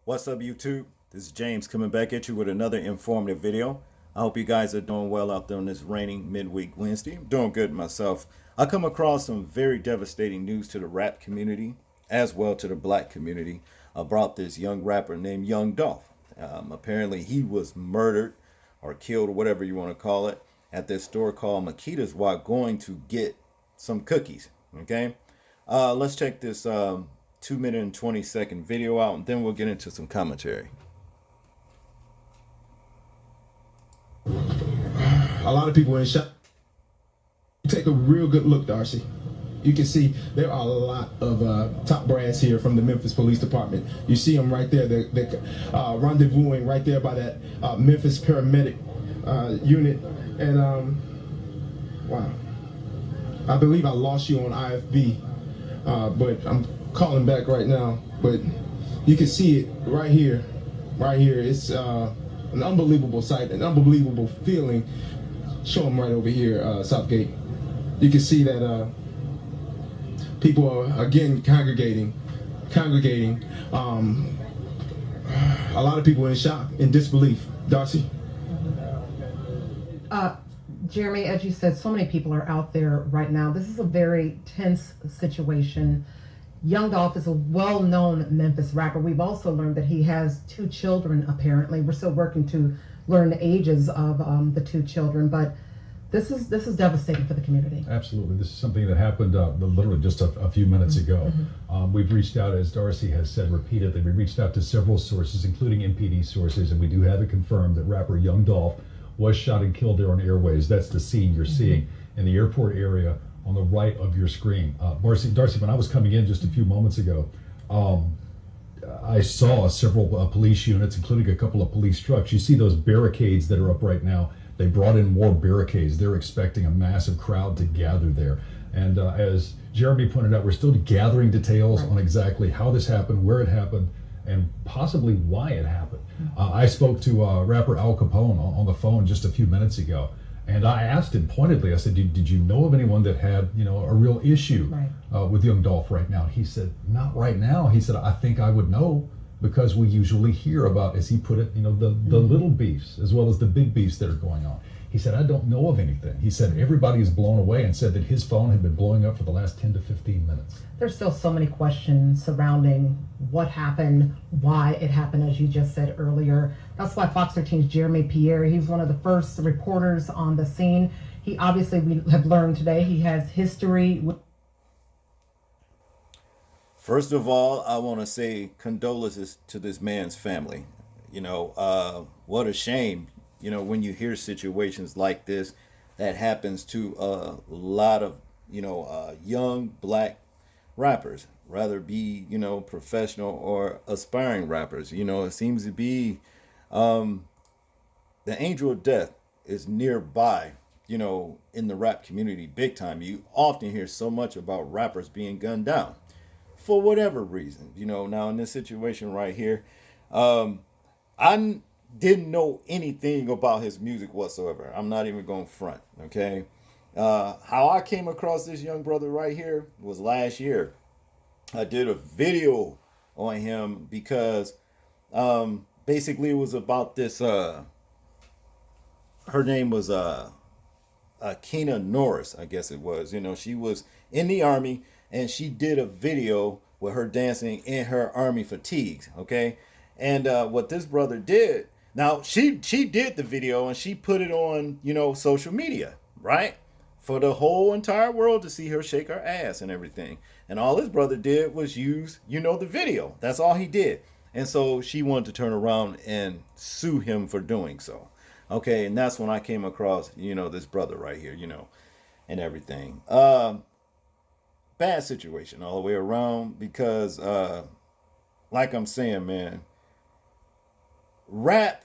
What's up, YouTube? This is James coming back at you with another informative video. I hope you guys are doing well out there on this rainy midweek Wednesday. I'm doing good myself. I come across some very devastating news to the rap community as well to the black community about this young rapper named Young Dolph. Apparently, he was murdered or killed, or whatever you want to call it, at this store called Makita's while going to get some cookies. Okay, let's check this 2 minute and 20-second video out, and then we'll get into some commentary. A lot of people in shock. Take a real good look, Darcy. You can see there are a lot of top brass here from the Memphis Police Department. You see them right there. They're rendezvousing right there by that Memphis paramedic unit. And wow, I believe I lost you on IFB, but I'm calling back right now. But you can see it right here, right here. It's an unbelievable sight, an unbelievable feeling. Show them right over here, Southgate. You can see that people are again congregating. A lot of people in shock, in disbelief. Darcy. Uh, Jeremy, as you said, so many people are out there right now. This is a very tense situation. Young Dolph is a well-known Memphis rapper. We've also learned that he has two children, apparently. We're still working to learn the ages of the two children, but this is devastating for the community. Absolutely. This is something that happened literally just a few minutes ago. We've reached out, as Darcy has said repeatedly, we reached out to several sources, including MPD sources, and we do have it confirmed that rapper Young Dolph was shot and killed there on Airways. That's the scene you're seeing in the airport area on the right of your screen. Darcy, when I was coming in just a few moments ago, I saw several police units, including a couple of police trucks. You see those barricades that are up right now. They brought in more barricades. They're expecting a massive crowd to gather there. And as Jeremy pointed out, we're still gathering details on exactly how this happened, where it happened, and possibly why it happened. I spoke to rapper Al Capone on the phone just a few minutes ago. And I asked him pointedly, I said, did you know of anyone that had, a real issue with Young Dolph right now? He said, not right now. He said, I think I would know because we usually hear about, as he put it, the little beefs as well as the big beefs that are going on. He said, I don't know of anything. He said, everybody is blown away and said that his phone had been blowing up for the last 10 to 15 minutes. There's still so many questions surrounding what happened, why it happened, as you just said earlier. That's why Fox 13's Jeremy Pierre, he was one of the first reporters on the scene. He obviously, we have learned today, he has history with. First of all, I want to say condolences to this man's family. What a shame, when you hear situations like this that happens to a lot of, young black rappers, rather be, professional or aspiring rappers. It seems to be the angel of death is nearby, in the rap community big time. You often hear so much about rappers being gunned down for whatever reason. Now in this situation right here, I didn't know anything about his music whatsoever. I'm not even going front, okay? How I came across this young brother right here was last year. I did a video on him because basically it was about this, her name was Akina Norris, I guess it was. She was in the army and she did a video with her dancing in her army fatigues, okay? And what this brother did, now she did the video and she put it on, social media, right? For the whole entire world to see her shake her ass and everything. And all his brother did was use, the video. That's all he did. And so she wanted to turn around and sue him for doing so. Okay, and that's when I came across, this brother right here, and everything. Bad situation all the way around because, like I'm saying, man, rap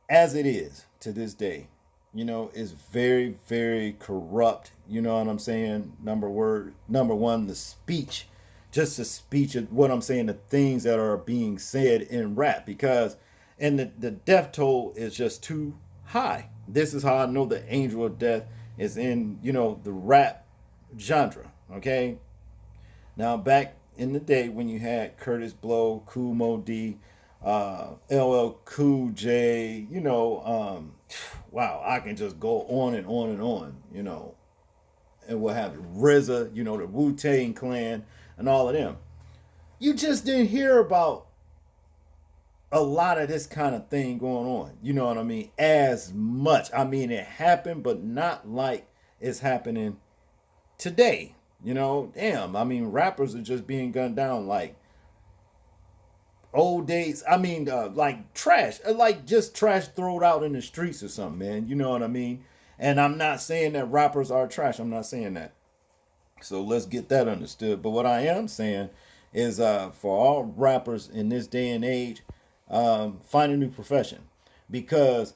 as it is to this day, is very, very corrupt. You know what I'm saying? Number one, the speech, just the speech of what I'm saying, the things that are being said in rap, because, and the death toll is just too high. This is how I know the angel of death is in, the rap genre. Okay. Now back in the day when you had Curtis Blow, Kool Moe D, LL Cool J, wow, I can just go on and on and on, and what have you, RZA, the Wu-Tang Clan, and all of them. You just didn't hear about a lot of this kind of thing going on. You know what I mean? As much. I mean, it happened, but not like it's happening today. Damn. I mean, rappers are just being gunned down like old days. I mean, like trash, like just trash thrown out in the streets or something, man. You know what I mean? And I'm not saying that rappers are trash. I'm not saying that. So let's get that understood. But what I am saying is, for all rappers in this day and age, find a new profession, because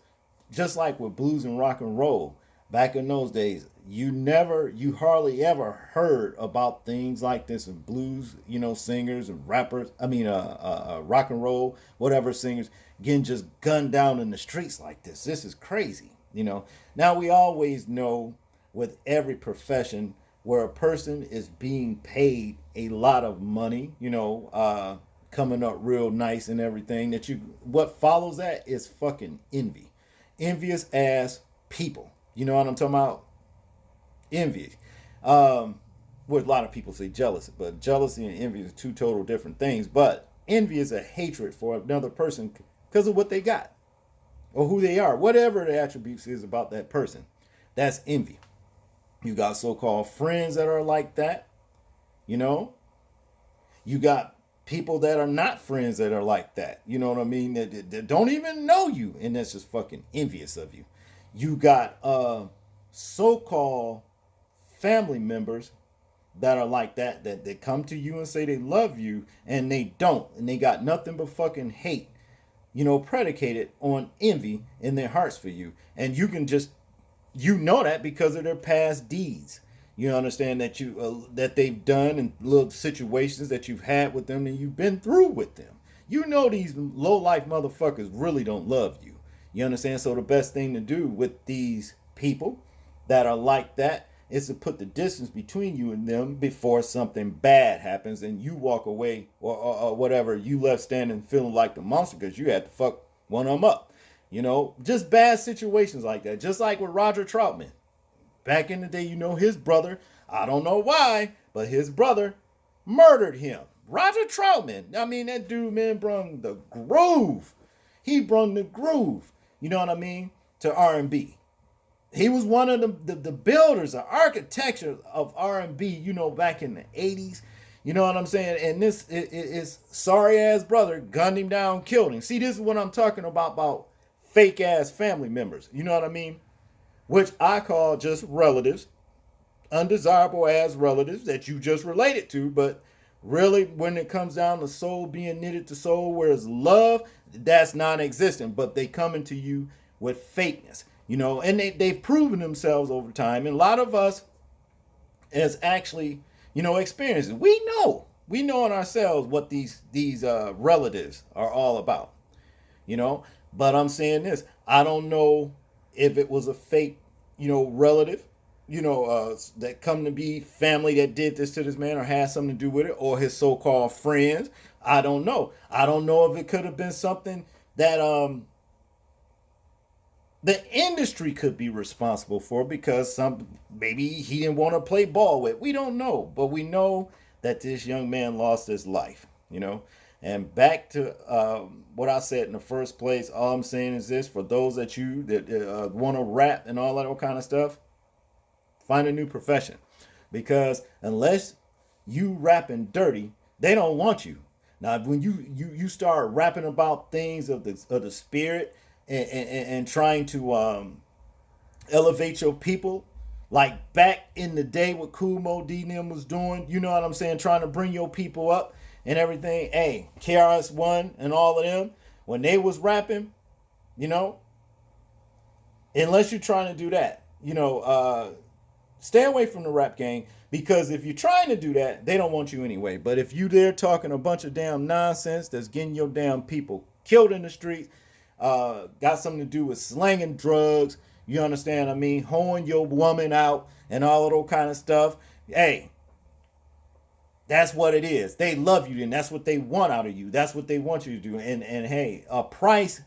just like with blues and rock and roll back in those days, you hardly ever heard about things like this in blues, singers and rappers. I mean, rock and roll, whatever singers getting just gunned down in the streets like this. This is crazy. Now we always know with every profession where a person is being paid a lot of money, coming up real nice and everything, what follows that is fucking envy. Envious ass people. You know what I'm talking about? Envy. What a lot of people say jealousy, but jealousy and envy is two total different things. But envy is a hatred for another person because of what they got or who they are, whatever the attributes is about that person. That's envy. You got so-called friends that are like that. You got people that are not friends that are like that. You know what I mean? That don't even know you, and that's just fucking envious of you. You got so-called family members that are like that they come to you and say they love you, and they don't, and they got nothing but fucking hate, predicated on envy in their hearts for you. And you can just, that because of their past deeds. You understand that that they've done in little situations that you've had with them and you've been through with them. These low life motherfuckers really don't love you. You understand? So the best thing to do with these people that are like that is to put the distance between you and them before something bad happens and you walk away or whatever, you left standing feeling like the monster because you had to fuck one of them up. Just bad situations like that. Just like with Roger Troutman. Back in the day, his brother, I don't know why, but his brother murdered him. Roger Troutman. I mean, that dude, man, brung the groove. He brung the groove, you know what I mean, to R&B. He was one of the builders, the architecture of R&B, back in the 80s. You know what I'm saying? And this is sorry-ass brother gunned him down, killed him. See, this is what I'm talking about fake-ass family members. You know what I mean? Which I call just relatives, undesirable as relatives that you just related to. But really, when it comes down to soul being knitted to soul, whereas love, that's non-existent. But they come into you with fakeness, and they've proven themselves over time. And a lot of us has actually, experienced it. We know in ourselves what these relatives are all about, But I'm saying this, I don't know if it was a fake, relative, that come to be family that did this to this man or had something to do with it, or his so-called friends. I don't know. I don't know if it could have been something that the industry could be responsible for because maybe he didn't want to play ball with. We don't know, but we know that this young man lost his life, And back to what I said in the first place, all I'm saying is this: for those that want to rap and all that kind of stuff, find a new profession, because unless you rapping dirty, they don't want you. Now, when you start rapping about things of the spirit and trying to elevate your people, like back in the day what Kool Moe Dee and them was doing, you know what I'm saying, trying to bring your people up and everything. Hey, KRS-One and all of them, when they was rapping, unless you're trying to do that, stay away from the rap game, because if you're trying to do that, they don't want you anyway. But if you there talking a bunch of damn nonsense that's getting your damn people killed in the streets, got something to do with slanging drugs, you understand what I mean, hoeing your woman out and all of that kind of stuff, hey, That's what it is. They love you, and that's what they want out of you. That's what they want you to do. And hey, a price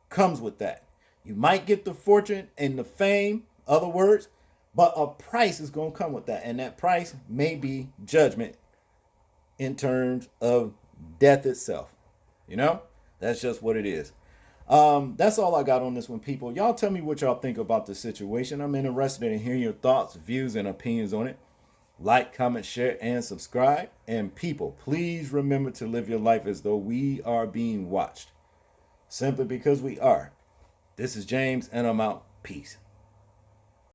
comes with that. You might get the fortune and the fame, other words, but a price is going to come with that. And that price may be judgment in terms of death itself. You know, that's just what it is. That's all I got on this one, people. Y'all tell me what y'all think about the situation. I'm interested in hearing your thoughts, views, and opinions on it. Like, comment, share, and subscribe. And people, please remember to live your life as though we are being watched. Simply because we are. This is James, and I'm out. Peace.